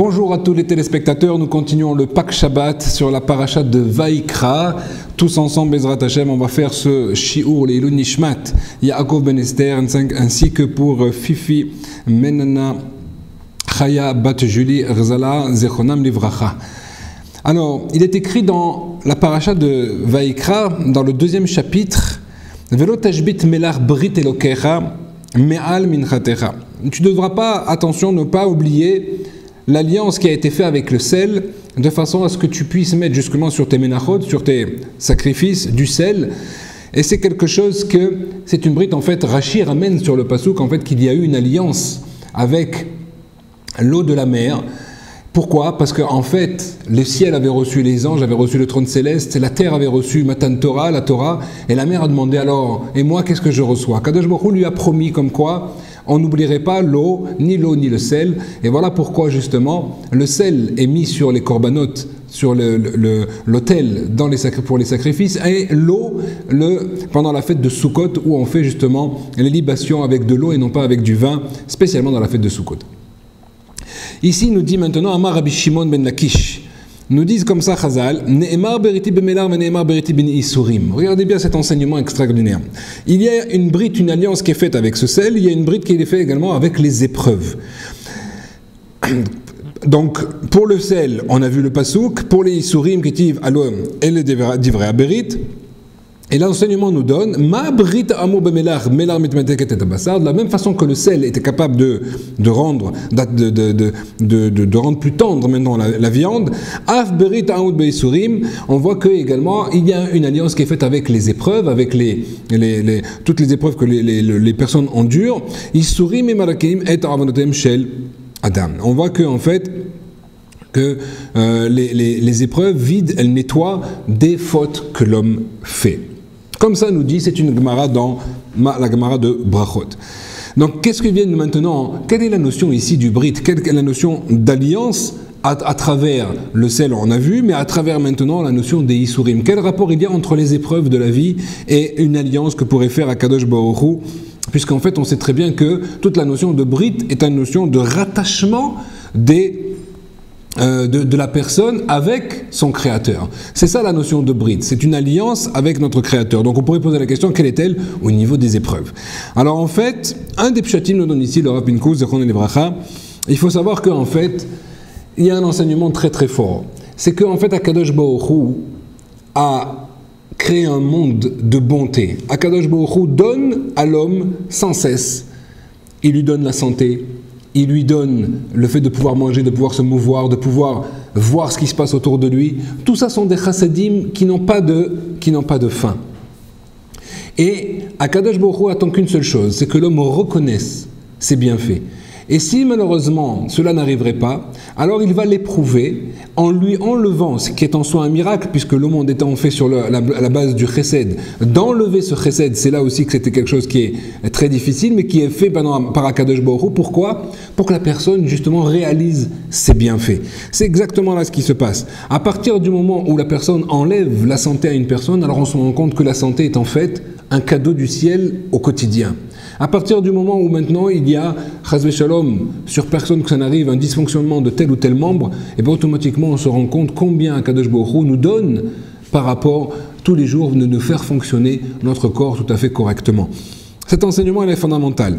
Bonjour à tous les téléspectateurs, nous continuons le Pâques Shabbat sur la paracha de Vaïkra. Tous ensemble, Bezrat Hashem, on va faire ce shiur, les Ilun Nishmat, Yaakov Ben Esther, ainsi que pour Fifi Menana Chaya Bat Julie Rzala Zechonam Livracha. Alors, il est écrit dans la paracha de Vaïkra, dans le deuxième chapitre, Velo Tashbit Melar Brit Elokecha Me'al Minchatecha. Tu ne devras pas, attention, ne pas oublier l'alliance qui a été faite avec le sel, de façon à ce que tu puisses mettre justement sur tes menachot, sur tes sacrifices, du sel. Et c'est quelque chose que, c'est une brite en fait, Rashi ramène sur le pasouk, en fait, qu'il y a eu une alliance avec l'eau de la mer. Pourquoi? Parce qu'en fait, le ciel avait reçu les anges, avait reçu le trône céleste, la terre avait reçu Matan Torah, la Torah, et la mer a demandé alors, et moi qu'est-ce que je reçois? Kadosh Baruch Hu lui a promis comme quoi on n'oublierait pas l'eau ni le sel, et voilà pourquoi justement le sel est mis sur les corbanotes, sur l'autel pour les sacrifices, et l'eau pendant la fête de Sukkot où on fait justement les libations avec de l'eau et non pas avec du vin, spécialement dans la fête de Sukkot. Ici, nous dit maintenant Amar Rabbi Shimon ben Lakish. Nous disent comme ça Chazal, Ne'emar beriti bemelar, Ne'emar beriti ben isurim. Regardez bien cet enseignement extraordinaire. Il y a une brite, une alliance qui est faite avec ce sel, il y a une brite qui est faite également avec les épreuves. Donc, pour le sel, on a vu le pasouk, pour les isurim, qui alom, elle divrei aberit. Et l'enseignement nous donne Ma brit amo bemelar melar mitmeteket et abassar, de la même façon que le sel était capable de rendre plus tendre maintenant la viande. Af berit aoud beisurim, on voit que également il y a une alliance qui est faite avec les épreuves, avec toutes les épreuves que les personnes endurent. Isurim et marakim et avonotem shel adam. On voit que en fait que les épreuves vides, elles nettoient des fautes que l'homme fait. Comme ça nous dit, c'est une Gemara dans la Gemara de Brachot. Donc, qu'est-ce que vient maintenant? Quelle est la notion ici du Brit? Quelle est la notion d'alliance à travers le sel, on a vu, mais à travers maintenant la notion des Isurim? Quel rapport il y a entre les épreuves de la vie et une alliance que pourrait faire Akadosh Baruch Hu? Puisqu'en fait, on sait très bien que toute la notion de Brit est une notion de rattachement de la personne avec son créateur. C'est ça la notion de Brit, c'est une alliance avec notre créateur. Donc on pourrait poser la question, quelle est-elle au niveau des épreuves? Alors en fait, un des pshatim nous donne ici le Rav Pinkus, Zechron Livracha. Il faut savoir qu'en fait, il y a un enseignement très très fort. C'est qu'en fait, Akadosh Baruch Hu a créé un monde de bonté. Akadosh Baruch Hu donne à l'homme sans cesse. Il lui donne la santé, il lui donne le fait de pouvoir manger, de pouvoir se mouvoir, de pouvoir voir ce qui se passe autour de lui. Tout ça sont des chassadim qui n'ont pas de fin. Et Akadosh Baruch Hu attend qu'une seule chose, c'est que l'homme reconnaisse ses bienfaits. Et si malheureusement cela n'arriverait pas, alors il va l'éprouver en lui enlevant ce qui est en soi un miracle, puisque le monde étant fait sur la base du chesed, d'enlever ce chesed, c'est là aussi que c'était quelque chose qui est très difficile, mais qui est fait par Akadosh Baruch Hu. Pourquoi? Pour que la personne justement réalise ses bienfaits. C'est exactement là ce qui se passe. À partir du moment où la personne enlève la santé à une personne, alors on se rend compte que la santé est en fait un cadeau du ciel au quotidien. À partir du moment où maintenant il y a, chas shalom, sur personne que ça n'arrive, un dysfonctionnement de tel ou tel membre, et bien automatiquement on se rend compte combien Akadosh Baruch Hu nous donne par rapport tous les jours de faire fonctionner notre corps tout à fait correctement. Cet enseignement il est fondamental.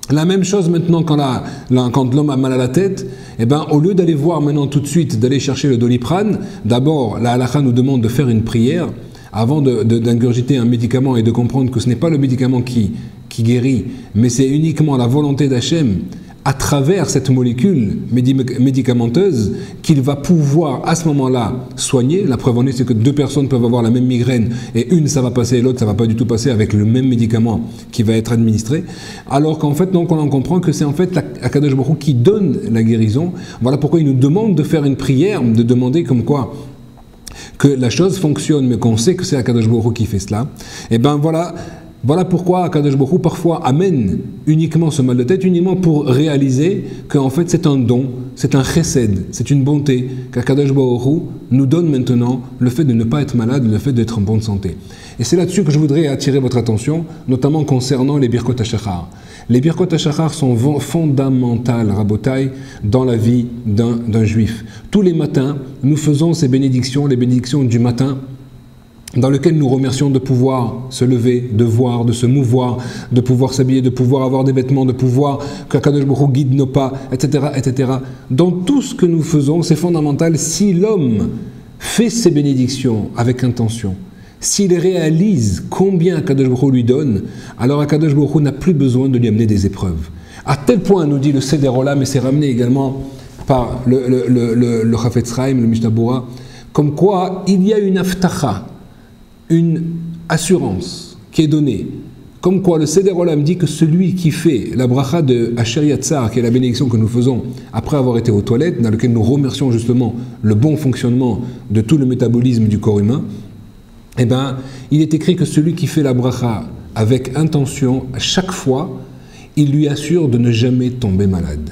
La même chose maintenant quand l'homme a mal à la tête, eh ben, au lieu d'aller voir maintenant tout de suite, d'aller chercher le Doliprane, d'abord la halakha nous demande de faire une prière avant d'ingurgiter un médicament et de comprendre que ce n'est pas le médicament qui guérit, mais c'est uniquement la volonté d'Hachem à travers cette molécule médicamenteuse qu'il va pouvoir à ce moment-là soigner. La preuve en est, c'est que deux personnes peuvent avoir la même migraine et une ça va passer et l'autre ça va pas du tout passer avec le même médicament qui va être administré. Alors qu'en fait, donc on en comprend que c'est en fait Akadosh Baruch Hu qui donne la guérison. Voilà pourquoi il nous demande de faire une prière, de demander comme quoi que la chose fonctionne, mais qu'on sait que c'est Akadosh Baruch Hu qui fait cela. Et ben voilà pourquoi Akadosh Baruch Hu parfois amène uniquement ce mal de tête, uniquement pour réaliser qu'en fait c'est un don, c'est un chesed, c'est une bonté qu'Akadosh Baruch Hu nous donne maintenant le fait de ne pas être malade, le fait d'être en bonne santé. Et c'est là-dessus que je voudrais attirer votre attention, notamment concernant les Birkot HaShachar. Les Birkot HaShachar sont fondamentales, Rabotai, dans la vie d'un juif. Tous les matins, nous faisons ces bénédictions, les bénédictions du matin, dans lesquelles nous remercions de pouvoir se lever, de voir, de se mouvoir, de pouvoir s'habiller, de pouvoir avoir des vêtements, de pouvoir qu'Akadosh Baruch Hu guide nos pas, etc., etc. Dans tout ce que nous faisons, c'est fondamental. Si l'homme fait ces bénédictions avec intention, s'il réalise combien Akadosh Baruch Hu lui donne, alors Akadosh Baruch Hu n'a plus besoin de lui amener des épreuves. À tel point, nous dit le Seder Olam, et c'est ramené également par le Chafetz Chaim, le Mishnah Bura, comme quoi il y a une aftacha, une assurance qui est donnée, comme quoi le Seder Olam dit que celui qui fait la bracha de Asher Yatzar, qui est la bénédiction que nous faisons après avoir été aux toilettes, dans laquelle nous remercions justement le bon fonctionnement de tout le métabolisme du corps humain, eh bien, il est écrit que celui qui fait la bracha avec intention, à chaque fois, il lui assure de ne jamais tomber malade.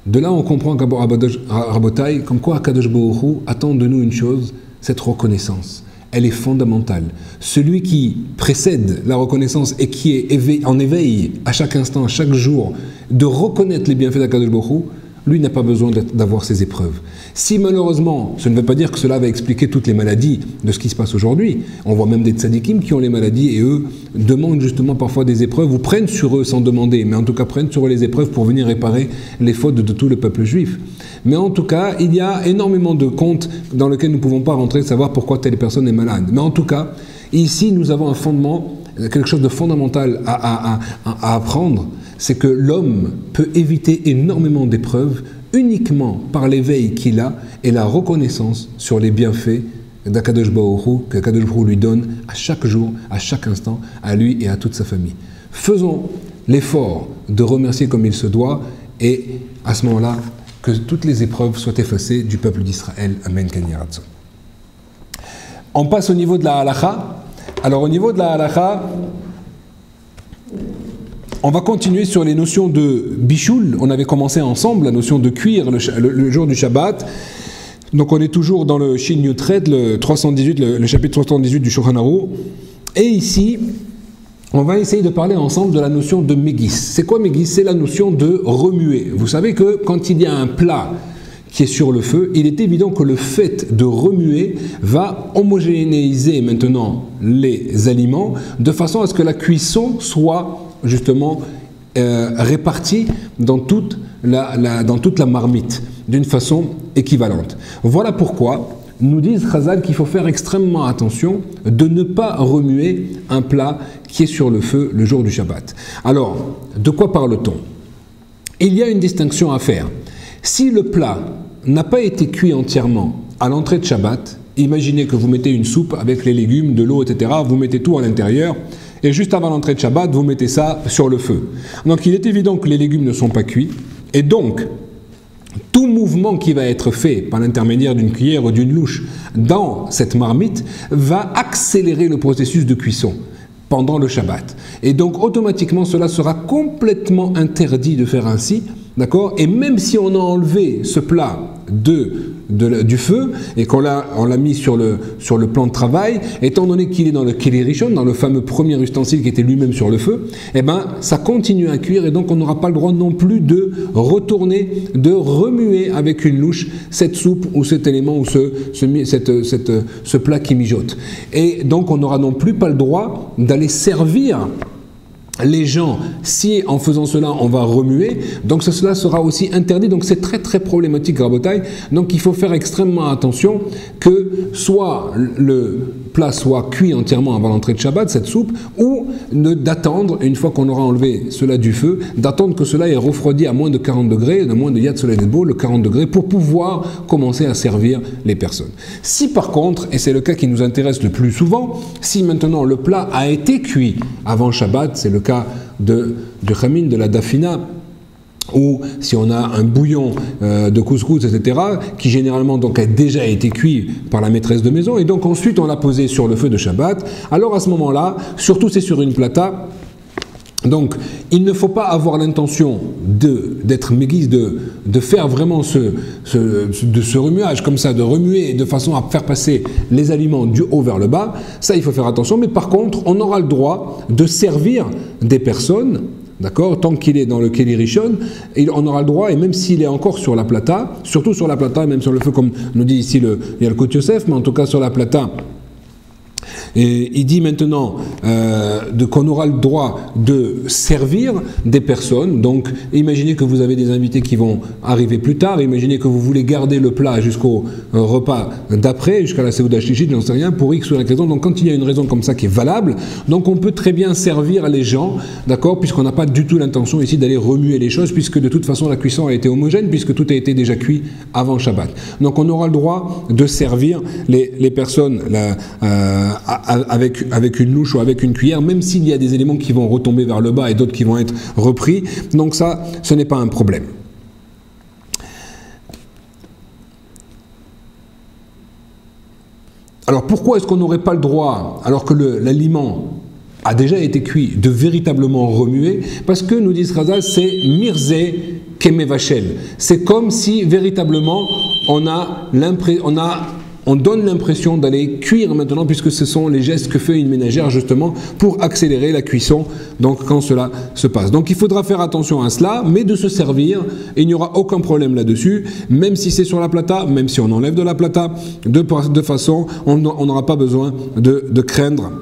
De là, on comprend Rabotai, comme quoi Akadosh Baruch Hu attend de nous une chose, cette reconnaissance. Elle est fondamentale. Celui qui précède la reconnaissance et qui est en éveil à chaque instant, à chaque jour, de reconnaître les bienfaits d'Akadosh Baruch Hu, lui n'a pas besoin d'avoir ces épreuves. Si malheureusement, ce ne veut pas dire que cela va expliquer toutes les maladies de ce qui se passe aujourd'hui. On voit même des tzadikim qui ont les maladies et eux demandent justement parfois des épreuves ou prennent sur eux sans demander, mais en tout cas prennent sur eux les épreuves pour venir réparer les fautes de tout le peuple juif. Mais en tout cas, il y a énormément de contes dans lesquels nous ne pouvons pas rentrer, savoir pourquoi telle personne est malade. Mais en tout cas, ici nous avons un fondement, quelque chose de fondamental à apprendre, c'est que l'homme peut éviter énormément d'épreuves uniquement par l'éveil qu'il a et la reconnaissance sur les bienfaits d'Akadosh Baruch Hu, qu'Akadosh Baruch Hu lui donne à chaque jour, à chaque instant, à lui et à toute sa famille. Faisons l'effort de remercier comme il se doit et à ce moment-là, que toutes les épreuves soient effacées du peuple d'Israël. Amen. On passe au niveau de la halakha. Alors au niveau de la halakha, on va continuer sur les notions de bichoul. On avait commencé ensemble la notion de cuire le jour du Shabbat. Donc on est toujours dans le Shin Yutret, le 318, le chapitre 318 du Shulchan Aruch. Et ici, on va essayer de parler ensemble de la notion de Megis. C'est quoi Megis? C'est la notion de remuer. Vous savez que quand il y a un plat qui est sur le feu, il est évident que le fait de remuer va homogénéiser maintenant les aliments de façon à ce que la cuisson soit justement répartie dans toute la marmite d'une façon équivalente. Voilà pourquoi nous disent Chazal qu'il faut faire extrêmement attention de ne pas remuer un plat qui est sur le feu le jour du Shabbat. Alors, de quoi parle-t-on? Il y a une distinction à faire. Si le plat n'a pas été cuit entièrement à l'entrée de Shabbat, imaginez que vous mettez une soupe avec les légumes, de l'eau, etc., vous mettez tout à l'intérieur, et juste avant l'entrée de Shabbat, vous mettez ça sur le feu. Donc il est évident que les légumes ne sont pas cuits, et donc tout mouvement qui va être fait par l'intermédiaire d'une cuillère ou d'une louche dans cette marmite va accélérer le processus de cuisson pendant le Shabbat. Et donc automatiquement cela sera complètement interdit de faire ainsi, d'accord? Et même si on a enlevé ce plat du feu et qu'on l'a mis sur le plan de travail, étant donné qu'il est dans le Keli Rishon, dans le fameux premier ustensile qui était lui-même sur le feu, eh ben ça continue à cuire et donc on n'aura pas le droit non plus de retourner, de remuer avec une louche cette soupe ou cet élément ou ce plat qui mijote. Et donc on n'aura non plus pas le droit d'aller servir les gens, si en faisant cela on va remuer, donc cela sera aussi interdit, donc c'est très très problématique Rabotai. Donc il faut faire extrêmement attention que soit le plat soit cuit entièrement avant l'entrée de Shabbat, cette soupe, ou d'attendre, une fois qu'on aura enlevé cela du feu, d'attendre que cela ait refroidi à moins de 40 degrés, de moins de Yad Soleil Bo, le 40 degrés, pour pouvoir commencer à servir les personnes. Si par contre, et c'est le cas qui nous intéresse le plus souvent, si maintenant le plat a été cuit avant Shabbat, c'est le cas du chamin, de la dafina, ou si on a un bouillon de couscous, etc., qui généralement donc a déjà été cuit par la maîtresse de maison, et donc ensuite on l'a posé sur le feu de Shabbat, alors à ce moment-là, surtout c'est sur une plata, Donc, il ne faut pas avoir l'intention d'être méguise, de faire vraiment de ce remuage comme ça, de remuer de façon à faire passer les aliments du haut vers le bas. Ça, il faut faire attention. Mais par contre, on aura le droit de servir des personnes, d'accord, tant qu'il est dans le Keli Rishon, on aura le droit, et même s'il est encore sur la plata, surtout sur la plata, même sur le feu, comme nous dit ici il y a le Côte Yosef, mais en tout cas sur la plata. Et il dit maintenant qu'on aura le droit de servir des personnes. Donc, imaginez que vous avez des invités qui vont arriver plus tard. Imaginez que vous voulez garder le plat jusqu'au repas d'après, jusqu'à la Seouda Shlichit, j'en sais rien, pour X ou Y raison. Donc, quand il y a une raison comme ça qui est valable, donc on peut très bien servir les gens, d'accord, puisqu'on n'a pas du tout l'intention ici d'aller remuer les choses, puisque de toute façon la cuisson a été homogène, puisque tout a été déjà cuit avant Shabbat. Donc, on aura le droit de servir les personnes avec une louche ou avec une cuillère, même s'il y a des éléments qui vont retomber vers le bas et d'autres qui vont être repris. Donc ça, ce n'est pas un problème. Alors pourquoi est-ce qu'on n'aurait pas le droit, alors que l'aliment a déjà été cuit, de véritablement remuer? Parce que, nous dit Razal, c'est mirzé kemevachel. C'est comme si véritablement on donne l'impression d'aller cuire maintenant, puisque ce sont les gestes que fait une ménagère justement pour accélérer la cuisson, donc quand cela se passe. Donc il faudra faire attention à cela, mais de se servir, et il n'y aura aucun problème là-dessus, même si c'est sur la plata, même si on enlève de la plata, de façon, on n'aura pas besoin de craindre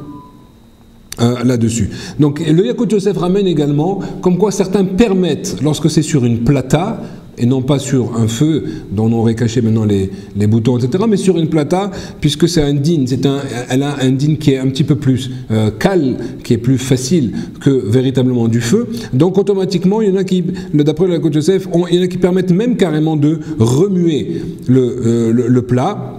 là-dessus. Donc le Yakut Yosef ramène également, comme quoi certains permettent, lorsque c'est sur une plata, et non pas sur un feu dont on aurait caché maintenant les boutons, etc., mais sur une plata, puisque c'est un din, elle a un din qui est un petit peu plus calme, qui est plus facile que véritablement du feu. Donc automatiquement, il y en a qui, d'après le Yakut Yosef, il y en a qui permettent même carrément de remuer le plat.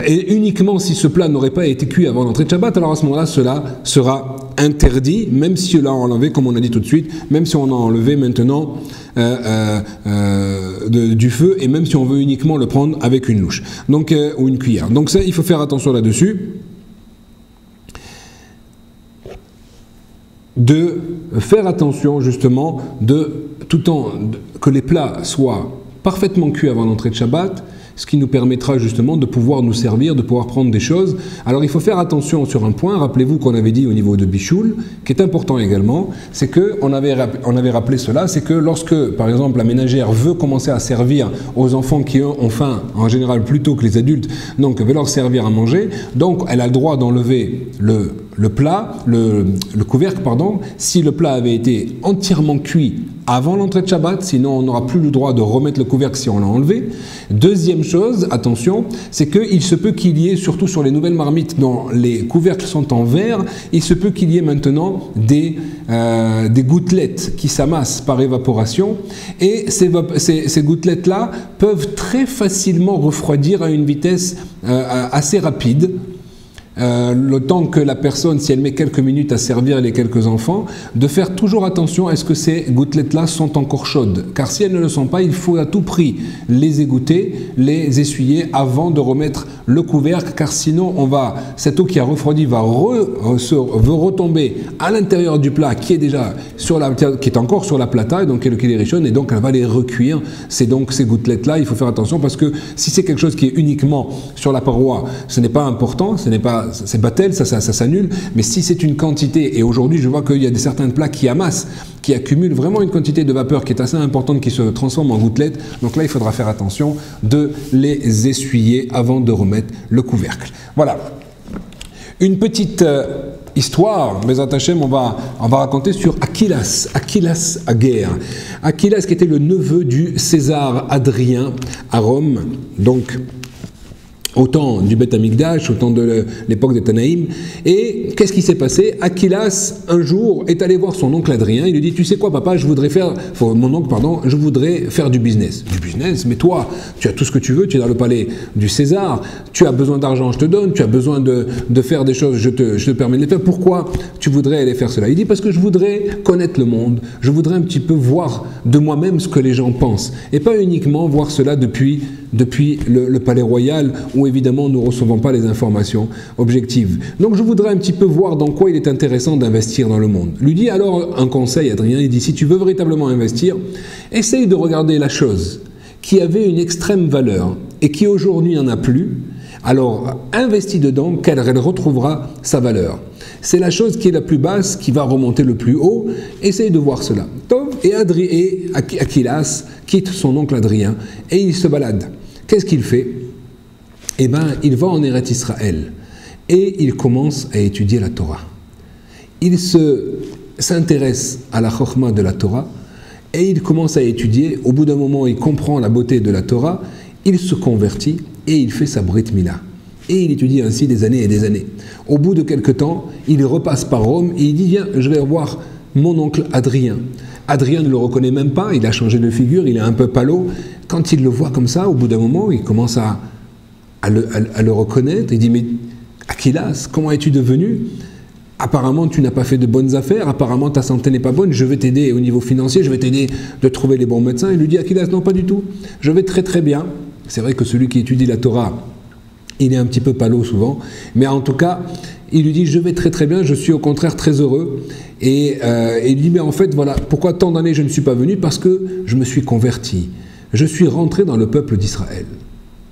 Et uniquement si ce plat n'aurait pas été cuit avant l'entrée de Shabbat, alors à ce moment-là, cela sera interdit, même si on l'a enlevé, comme on a dit tout de suite, même si on a enlevé maintenant du feu, et même si on veut uniquement le prendre avec une louche, donc, ou une cuillère. Donc ça, il faut faire attention là-dessus, de faire attention justement tout le temps que les plats soient parfaitement cuits avant l'entrée de Shabbat, ce qui nous permettra justement de pouvoir nous servir, de pouvoir prendre des choses. Alors il faut faire attention sur un point, rappelez-vous qu'on avait dit au niveau de Bichoul, qui est important également, c'est qu'on avait rappelé cela, c'est que lorsque par exemple la ménagère veut commencer à servir aux enfants qui ont faim, en général plus tôt que les adultes, donc veut leur servir à manger, donc elle a le droit d'enlever le plat, le couvercle, pardon, si le plat avait été entièrement cuit avant l'entrée de Shabbat, sinon on n'aura plus le droit de remettre le couvercle si on l'a enlevé. Deuxième chose, attention, c'est qu'il se peut qu'il y ait, surtout sur les nouvelles marmites dont les couvercles sont en verre, il se peut qu'il y ait maintenant des gouttelettes qui s'amassent par évaporation, et ces gouttelettes-là peuvent très facilement refroidir à une vitesse assez rapide. Le temps que la personne, si elle met quelques minutes à servir les quelques enfants, de faire toujours attention à ce que ces gouttelettes-là sont encore chaudes. Car si elles ne le sont pas, il faut à tout prix les égoutter, les essuyer avant de remettre le couvercle, car sinon cette eau qui a refroidi va retomber à l'intérieur du plat qui est encore sur la plata, et donc qui est le Keli Rishon, et donc elle va les recuire. C'est donc ces gouttelettes-là, il faut faire attention, parce que si c'est quelque chose qui est uniquement sur la paroi, ce n'est pas important, c'est battel, ça s'annule, mais si c'est une quantité, et aujourd'hui je vois qu'il y a certains plats qui amassent, qui accumulent vraiment une quantité de vapeur qui est assez importante, qui se transforme en gouttelettes, donc là il faudra faire attention de les essuyer avant de remettre le couvercle. Voilà. Une petite histoire, Bezat Hashem, on va raconter sur Achillas Aguer. Achillas qui était le neveu du César Adrien à Rome, donc au temps du Beth Amikdash, au temps de l'époque des Tanaïm. Et qu'est-ce qui s'est passé? Achillas, un jour, est allé voir son oncle Adrien. Il lui dit: tu sais quoi, papa, je voudrais faire du business. Du business? Mais toi, tu as tout ce que tu veux, tu es dans le palais du César, tu as besoin d'argent, je te donne, tu as besoin de faire des choses, je te permets de les faire. Pourquoi tu voudrais aller faire cela? Il dit: parce que je voudrais connaître le monde, je voudrais un petit peu voir de moi-même ce que les gens pensent, et pas uniquement voir cela depuis depuis le palais royal, où évidemment nous ne recevons pas les informations objectives. Donc je voudrais un petit peu voir dans quoi il est intéressant d'investir dans le monde. Lui dit alors un conseil, Adrien, il dit si tu veux véritablement investir, essaye de regarder la chose qui avait une extrême valeur et qui aujourd'hui n'en a plus, alors investis dedans car elle retrouvera sa valeur. C'est la chose qui est la plus basse qui va remonter le plus haut. Essaye de voir cela. Tov et Achilas quitte son oncle Adrien et il se balade. Qu'est-ce qu'il fait? Eh bien, il va en Eretz Israël et il commence à étudier la Torah. Il s'intéresse à la Chokhma de la Torah et il commence à étudier. Au bout d'un moment, il comprend la beauté de la Torah, il se convertit et il fait sa Brit Mila. Et il étudie ainsi des années et des années. Au bout de quelque temps, il repasse par Rome et il dit « Viens, je vais revoir mon oncle Adrien ». Adrien ne le reconnaît même pas, il a changé de figure, il est un peu palo. Quand il le voit comme ça, au bout d'un moment, il commence à le reconnaître. Il dit « Mais Achilas, comment es-tu devenu ? Apparemment, tu n'as pas fait de bonnes affaires, apparemment ta santé n'est pas bonne, je vais t'aider au niveau financier, je vais t'aider de trouver les bons médecins. » Il lui dit « Achilas, non, pas du tout, je vais très très bien. » C'est vrai que celui qui étudie la Torah, il est un petit peu palo souvent, mais en tout cas, il lui dit « Je vais très très bien, je suis au contraire très heureux. » Et il lui dit « Mais en fait, voilà, pourquoi tant d'années je ne suis pas venu? Parce que je me suis converti. Je suis rentré dans le peuple d'Israël. »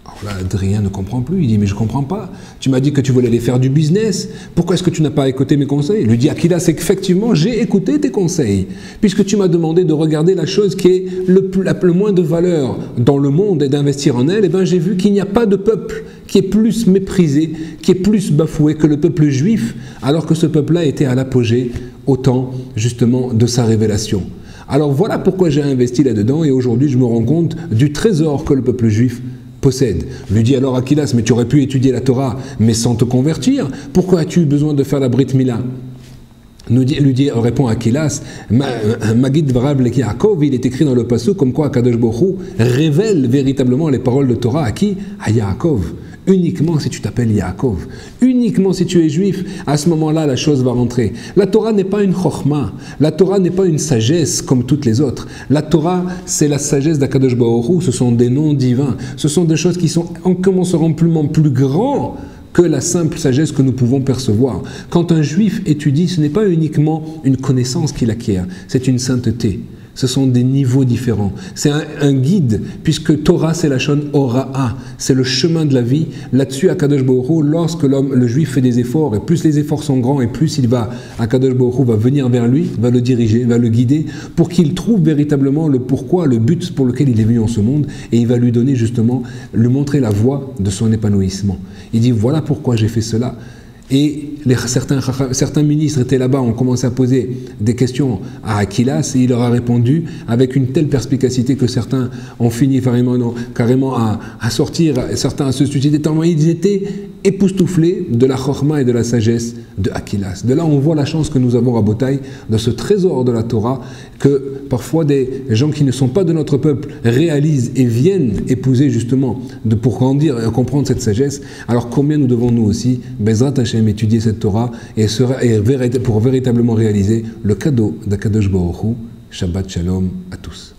Alors là, Adrien ne comprend plus. Il dit « Mais je ne comprends pas. Tu m'as dit que tu voulais aller faire du business. Pourquoi est-ce que tu n'as pas écouté mes conseils ?» Il lui dit « Achilas, c'est qu'effectivement, j'ai écouté tes conseils. Puisque tu m'as demandé de regarder la chose qui est le moins de valeur dans le monde et d'investir en elle, et bien j'ai vu qu'il n'y a pas de peuple qui est plus méprisé, qui est plus bafoué que le peuple juif, alors que ce peuple-là était à l'apogée au temps, justement, de sa révélation. Alors voilà pourquoi j'ai investi là-dedans, et aujourd'hui je me rends compte du trésor que le peuple juif possède. » Lui dit alors Achilas, mais tu aurais pu étudier la Torah, mais sans te convertir. Pourquoi as-tu besoin de faire la Brit Mila? Répond Achilas, Magid Vrav le Yaakov, il est écrit dans le passage comme quoi Akadosh Baruch Hu révèle véritablement les paroles de Torah à qui? À Yaakov. Uniquement si tu t'appelles Yaakov, uniquement si tu es juif, à ce moment-là, la chose va rentrer. La Torah n'est pas une chokhma, la Torah n'est pas une sagesse comme toutes les autres. La Torah, c'est la sagesse d'Akadosh Baruch Hu, ce sont des noms divins, ce sont des choses qui sont incommensurablement plus grands que la simple sagesse que nous pouvons percevoir. Quand un juif étudie, ce n'est pas uniquement une connaissance qu'il acquiert, c'est une sainteté. Ce sont des niveaux différents. C'est un guide, puisque Torah, c'est la shon Hora'a, c'est le chemin de la vie. Là-dessus, Akadosh Baruch Hu, lorsque le juif fait des efforts, et plus les efforts sont grands, et plus Akadosh Baruch Hu va venir vers lui, va le diriger, va le guider, pour qu'il trouve véritablement le pourquoi, le but pour lequel il est venu en ce monde, et il va lui donner justement, lui montrer la voie de son épanouissement. Il dit, voilà pourquoi j'ai fait cela. Et certains ministres étaient là-bas, ont commencé à poser des questions à Achilas, et il leur a répondu avec une telle perspicacité que certains ont fini carrément à sortir, certains à se suicider, tellement ils étaient époustouflés de la chokhma et de la sagesse de Achilas. De là, on voit la chance que nous avons à Botaï, de ce trésor de la Torah, que parfois des gens qui ne sont pas de notre peuple réalisent et viennent épouser justement pour grandir et comprendre cette sagesse. Alors combien nous devons nous aussi, Bezrat Hashem, étudier cette Torah et pour véritablement réaliser le cadeau d'Akadosh Baruch Hu. Shabbat Shalom à tous.